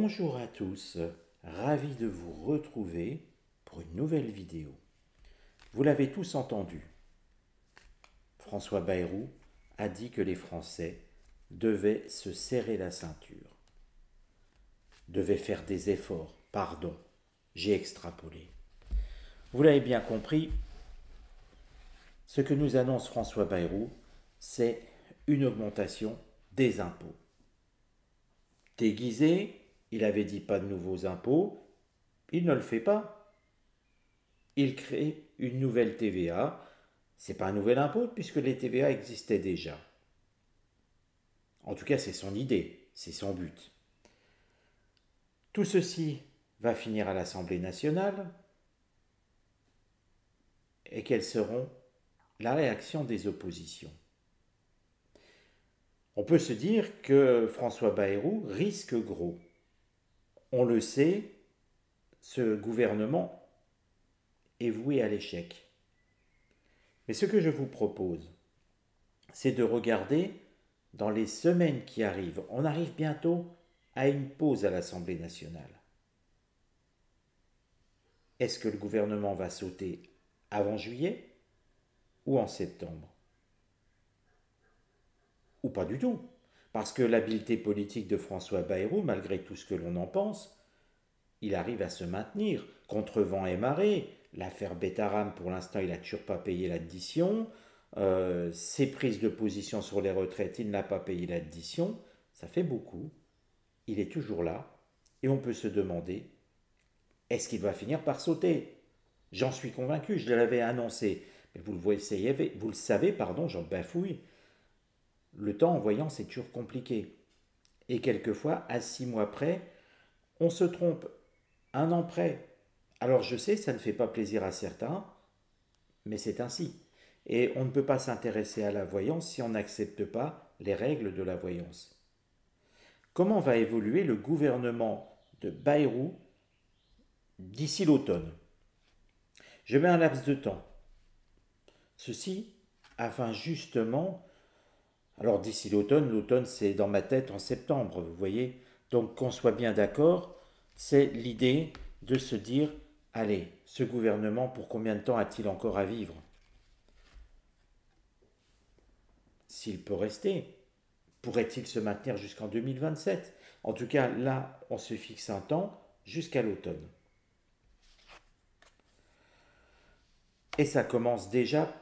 Bonjour à tous, ravi de vous retrouver pour une nouvelle vidéo. Vous l'avez tous entendu, François Bayrou a dit que les Français devaient se serrer la ceinture, devaient faire des efforts, pardon, j'ai extrapolé. Vous l'avez bien compris, ce que nous annonce François Bayrou, c'est une augmentation des impôts. Déguisé, il avait dit pas de nouveaux impôts, il ne le fait pas. Il crée une nouvelle TVA. Ce n'est pas un nouvel impôt puisque les TVA existaient déjà. En tout cas, c'est son idée, c'est son but. Tout ceci va finir à l'Assemblée nationale. Et quelles seront la réaction des oppositions? On peut se dire que François Bayrou risque gros. On le sait, ce gouvernement est voué à l'échec. Mais ce que je vous propose, c'est de regarder dans les semaines qui arrivent. On arrive bientôt à une pause à l'Assemblée nationale. Est-ce que le gouvernement va sauter avant juillet ou en septembre? Ou pas du tout. Parce que l'habileté politique de François Bayrou, malgré tout ce que l'on en pense, il arrive à se maintenir contre vent et marée. L'affaire Betaram, pour l'instant, il n'a toujours pas payé l'addition. Ses prises de position sur les retraites, il n'a pas payé l'addition. Ça fait beaucoup. Il est toujours là. Et on peut se demander, est-ce qu'il va finir par sauter? J'en suis convaincu, je l'avais annoncé. Mais vous le savez, pardon, j'en bafouille. Le temps en voyant, c'est toujours compliqué. Et quelquefois, à 6 mois près, on se trompe. Un an près. Alors je sais, ça ne fait pas plaisir à certains, mais c'est ainsi. Et on ne peut pas s'intéresser à la voyance si on n'accepte pas les règles de la voyance. Comment va évoluer le gouvernement de Bayrou d'ici l'automne? Je mets un laps de temps. Ceci afin justement... Alors d'ici l'automne c'est dans ma tête en septembre, vous voyez. Donc qu'on soit bien d'accord, c'est l'idée de se dire, allez, ce gouvernement, pour combien de temps a-t-il encore à vivre? S'il peut rester, pourrait-il se maintenir jusqu'en 2027? En tout cas, là, on se fixe un temps jusqu'à l'automne. Et ça commence déjà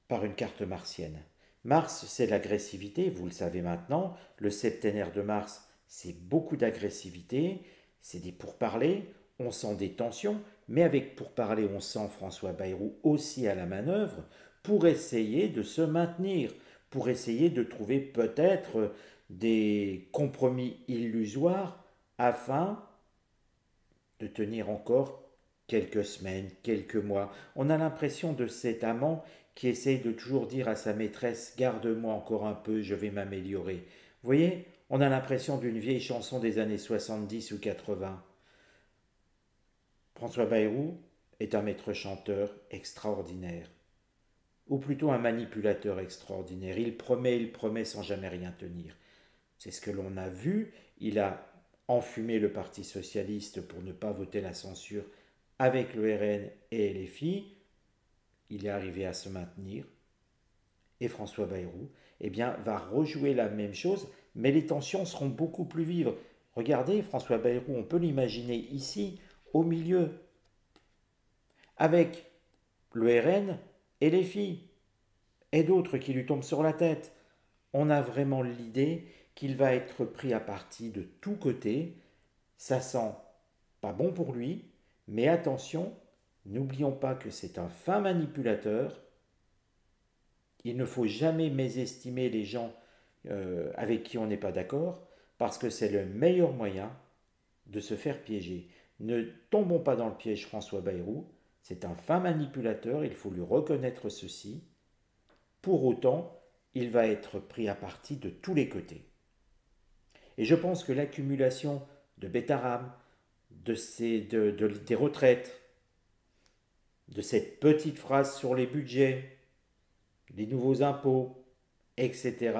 par une carte martienne. Mars, c'est l'agressivité, vous le savez maintenant. Le septénaire de Mars, c'est beaucoup d'agressivité, c'est des pourparlers, on sent des tensions, mais avec pourparlers, on sent François Bayrou aussi à la manœuvre pour essayer de se maintenir, pour essayer de trouver peut-être des compromis illusoires afin de tenir encore quelques semaines, quelques mois. On a l'impression de cet amant qui essaye de toujours dire à sa maîtresse « Garde-moi encore un peu, je vais m'améliorer ». Vous voyez, on a l'impression d'une vieille chanson des années 70 ou 80. François Bayrou est un maître chanteur extraordinaire, ou plutôt un manipulateur extraordinaire. Il promet sans jamais rien tenir. C'est ce que l'on a vu. Il a enfumé le Parti socialiste pour ne pas voter la censure avec le RN et LFI. Il est arrivé à se maintenir. Et François Bayrou, eh bien, va rejouer la même chose, mais les tensions seront beaucoup plus vives. Regardez, François Bayrou, on peut l'imaginer ici, au milieu, avec le RN et les filles, et d'autres qui lui tombent sur la tête. On a vraiment l'idée qu'il va être pris à partie de tous côtés. Ça sent pas bon pour lui, mais attention, n'oublions pas que c'est un fin manipulateur. Il ne faut jamais mésestimer les gens avec qui on n'est pas d'accord, parce que c'est le meilleur moyen de se faire piéger. Ne tombons pas dans le piège François Bayrou, c'est un fin manipulateur, il faut lui reconnaître ceci. Pour autant, il va être pris à partie de tous les côtés. Et je pense que l'accumulation de Betaram, des retraites, de cette petite phrase sur les budgets, les nouveaux impôts, etc.,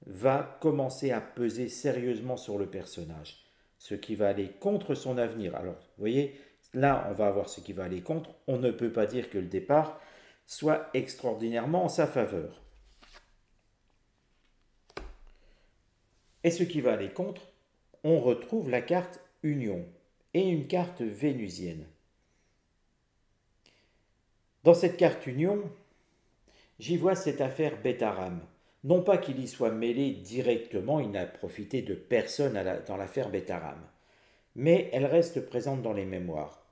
va commencer à peser sérieusement sur le personnage. ce qui va aller contre son avenir. Alors, vous voyez, là, on va avoir ce qui va aller contre. On ne peut pas dire que le départ soit extraordinairement en sa faveur. Et ce qui va aller contre, on retrouve la carte Union et une carte vénusienne. Dans cette carte Union, j'y vois cette affaire Betaram. Non pas qu'il y soit mêlé directement, il n'a profité de personne dans l'affaire Betaram, mais elle reste présente dans les mémoires.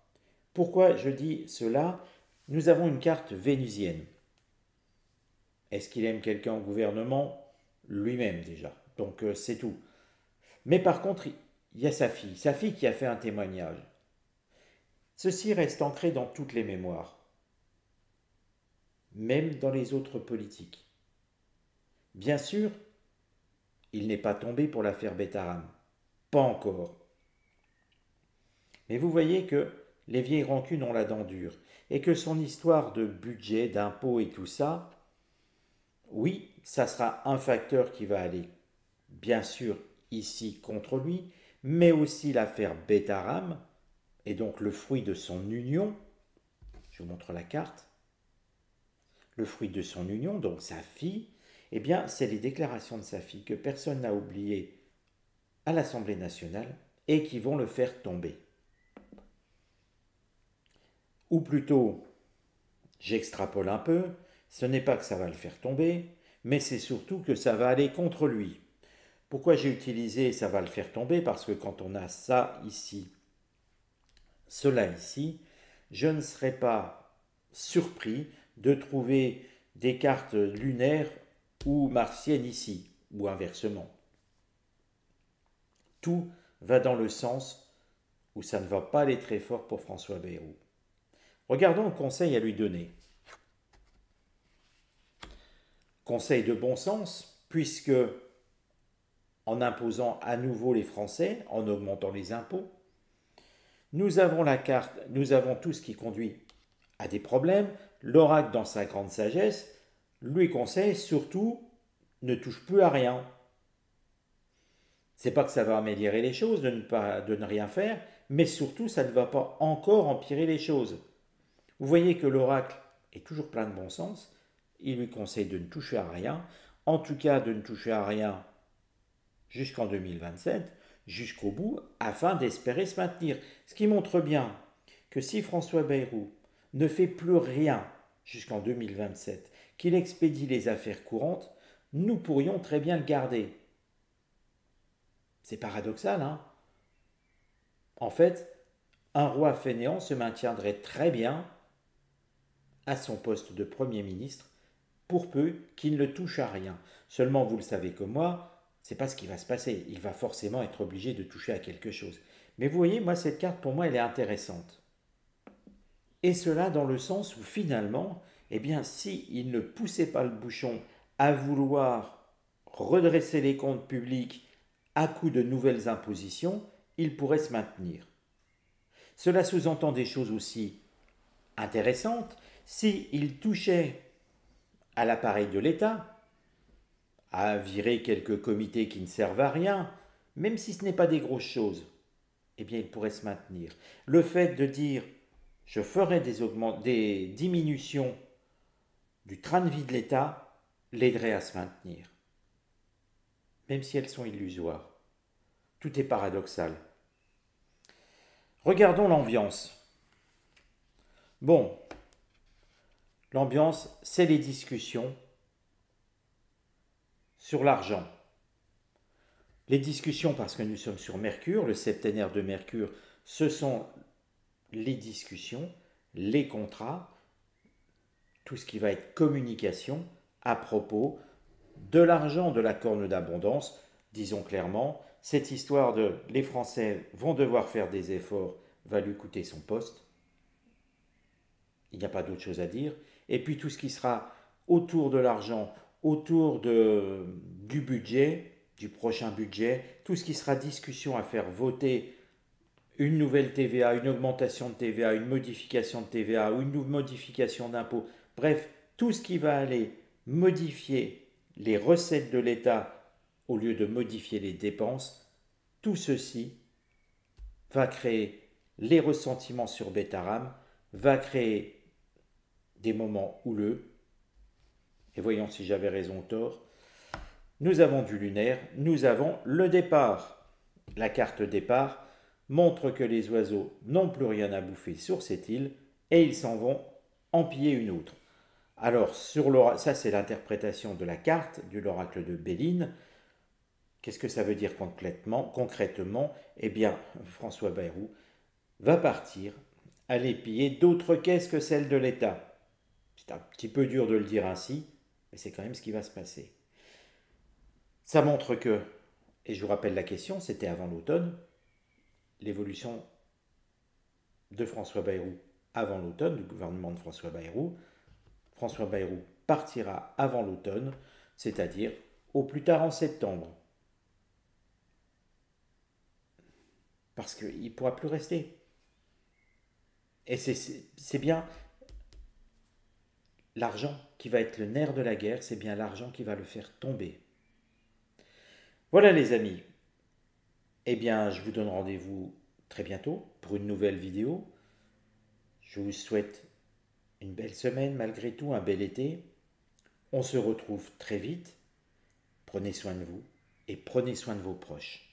Pourquoi je dis cela? Nous avons une carte vénusienne. Est-ce qu'il aime quelqu'un au gouvernement? Lui-même déjà. Donc c'est tout. Mais par contre, il y a sa fille qui a fait un témoignage. Ceci reste ancré dans toutes les mémoires, même dans les autres politiques. Bien sûr, il n'est pas tombé pour l'affaire Betaram. Pas encore. Mais vous voyez que les vieilles rancunes ont la dent dure et que son histoire de budget, d'impôts et tout ça, oui, ça sera un facteur qui va aller, bien sûr, ici contre lui, mais aussi l'affaire Betaram, et donc le fruit de son union, je vous montre la carte, le fruit de son union, donc sa fille, eh bien, c'est les déclarations de sa fille que personne n'a oubliées à l'Assemblée nationale et qui vont le faire tomber. Ou plutôt, j'extrapole un peu, ce n'est pas que ça va le faire tomber, mais c'est surtout que ça va aller contre lui. Pourquoi j'ai utilisé ça va le faire tomber? Parce que quand on a ça ici, cela ici, je ne serais pas surpris de trouver des cartes lunaires ou martiennes ici, ou inversement. Tout va dans le sens où ça ne va pas aller très fort pour François Bayrou. Regardons le conseil à lui donner. Conseil de bon sens, puisque en imposant à nouveau les Français, en augmentant les impôts, nous avons la carte, nous avons tout ce qui conduit à des problèmes. L'oracle, dans sa grande sagesse, lui conseille surtout ne touche plus à rien. C'est pas que ça va améliorer les choses de ne rien faire, mais surtout ça ne va pas encore empirer les choses. Vous voyez que l'oracle est toujours plein de bon sens. Il lui conseille de ne toucher à rien, en tout cas de ne toucher à rien jusqu'en 2027, jusqu'au bout, afin d'espérer se maintenir. Ce qui montre bien que si François Bayrou ne fait plus rien jusqu'en 2027, qu'il expédie les affaires courantes, nous pourrions très bien le garder. C'est paradoxal, hein? En fait, un roi fainéant se maintiendrait très bien à son poste de Premier ministre, pour peu qu'il ne touche à rien. Seulement, vous le savez comme moi, c'est pas ce qui va se passer. Il va forcément être obligé de toucher à quelque chose. Mais vous voyez, moi, cette carte, pour moi, elle est intéressante. Et cela dans le sens où finalement, eh bien, s'il ne poussait pas le bouchon à vouloir redresser les comptes publics à coup de nouvelles impositions, il pourrait se maintenir. Cela sous-entend des choses aussi intéressantes. S'il touchait à l'appareil de l'État, à virer quelques comités qui ne servent à rien, même si ce n'est pas des grosses choses, eh bien il pourrait se maintenir. Le fait de dire je ferai des diminutions du train de vie de l'État l'aiderait à se maintenir, même si elles sont illusoires. Tout est paradoxal. Regardons l'ambiance. Bon, l'ambiance, c'est les discussions sur l'argent. Les discussions, parce que nous sommes sur Mercure, le septénaire de Mercure, ce sont les discussions, les contrats, tout ce qui va être communication à propos de l'argent de la corne d'abondance. Disons clairement, cette histoire de les Français vont devoir faire des efforts va lui coûter son poste. Il n'y a pas d'autre chose à dire. Et puis tout ce qui sera autour de l'argent, autour du budget, du prochain budget, tout ce qui sera discussion à faire voter une nouvelle TVA, une augmentation de TVA, une modification de TVA ou une modification d'impôt, bref, tout ce qui va aller modifier les recettes de l'État au lieu de modifier les dépenses, tout ceci va créer les ressentiments sur Betaram, va créer des moments houleux. Et voyons si j'avais raison ou tort. Nous avons du lunaire, nous avons le départ. La carte départ montre que les oiseaux n'ont plus rien à bouffer sur cette île et ils s'en vont en piller une autre. Alors, ça c'est l'interprétation de la carte de l'oracle de Béline. Qu'est-ce que ça veut dire concrètement? Eh bien, François Bayrou va partir aller piller d'autres caisses que celles de l'État. C'est un petit peu dur de le dire ainsi, mais c'est quand même ce qui va se passer. Ça montre que, et je vous rappelle la question, c'était avant l'automne, l'évolution de François Bayrou avant l'automne, du gouvernement de François Bayrou. François Bayrou partira avant l'automne, c'est-à-dire au plus tard en septembre. Parce qu'il ne pourra plus rester. Et c'est bien l'argent qui va être le nerf de la guerre, c'est bien l'argent qui va le faire tomber. Voilà les amis. Eh bien, je vous donne rendez-vous très bientôt pour une nouvelle vidéo. Je vous souhaite une belle semaine malgré tout, un bel été. On se retrouve très vite. Prenez soin de vous et prenez soin de vos proches.